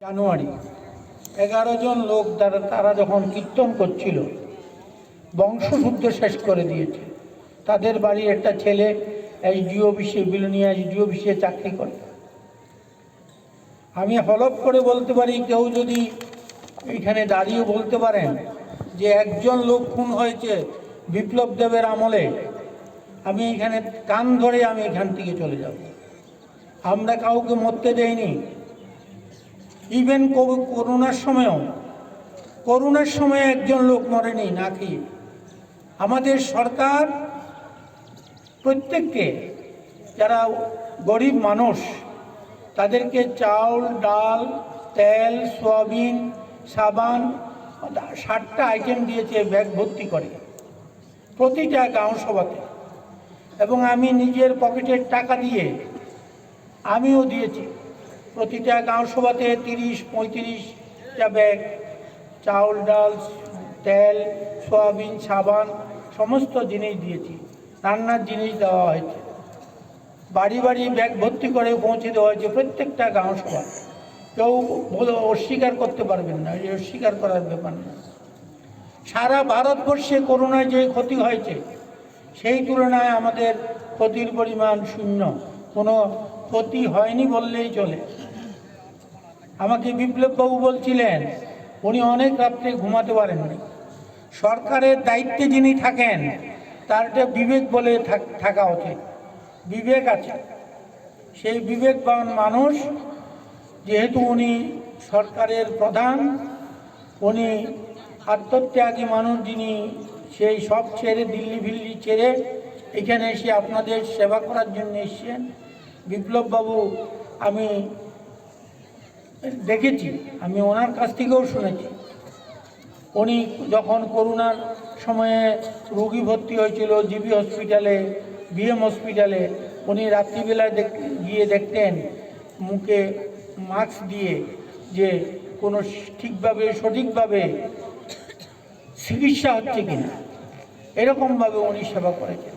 জানুয়ারি 11 জন লোক তারা যখন কীর্তন করছিল, বংশশুদ্ধ শেষ করে দিয়েছে। তাদের বাড়ির একটা ছেলে এসডিও অফিসে, বিলোনিয়া এসডিও অফিসে চাকরি করে। আমি হলফ করে বলতে পারি, কেউ যদি এইখানে দাঁড়িয়ে বলতে পারেন যে একজন লোক খুন হয়েছে বিপ্লব দেবের আমলে, আমি এখানে কান ধরে আমি এখান থেকে চলে যাব। আমরা কাউকে মরতে দেইনি। ইভেন করোনার সময় একজন লোক মরেনি না খেয়ে। আমাদের সরকার প্রত্যেককে, যারা গরিব মানুষ, তাদেরকে চাউল, ডাল, তেল, সয়াবিন, সাবান 60টা আইটেম দিয়েছে ব্যাগ ভর্তি করে প্রতিটা গাঁও সভাতে। এবং আমি নিজের পকেটের টাকা দিয়ে আমিও দিয়েছি। প্রতিটা গাঁও সভাতে 30-35টা ব্যাগ চাউল, ডাল, তেল, সয়াবিন, সাবান সমস্ত জিনিস দিয়েছি। রান্নার জিনিস দেওয়া হয়েছে, বাড়ি বাড়ি ব্যাগ ভর্তি করে পৌঁছে দেওয়া হয়েছে প্রত্যেকটা গাঁও সভা। কেউ অস্বীকার করতে পারবেন না, এই অস্বীকার করার ব্যাপার না। সারা ভারতবর্ষে করোনায় যে ক্ষতি হয়েছে, সেই তুলনায় আমাদের ক্ষতির পরিমাণ শূন্য, কোনো ক্ষতি হয়নি বললেই চলে। আমাকে বিপ্লববাবু বলছিলেন উনি অনেক রাত্রে ঘুমাতে পারেননি। সরকারের দায়িত্বে যিনি থাকেন তার একটা বিবেক বলে থাকা উচিত, বিবেক আছে। সেই বিবেকবান মানুষ, যেহেতু উনি সরকারের প্রধান, উনি আত্মত্যাগী মানুষ, যিনি সেই সব ছেড়ে, দিল্লি ফিল্লি ছেড়ে এখানে এসে আপনাদের সেবা করার জন্য এসছেন। বিপ্লববাবু আমি দেখেছি, আমি ওনার কাছ থেকেও শুনেছি, উনি যখন করোনার সময়ে রোগী ভর্তি হয়েছিল জিবি হসপিটালে, বিএম হসপিটালে, উনি রাত্রিবেলায় গিয়ে দেখতেন মুখে মাস্ক দিয়ে যে কোনো ঠিকভাবে সঠিকভাবে চিকিৎসা হচ্ছে কিনা, এরকমভাবে উনি সেবা করেছেন।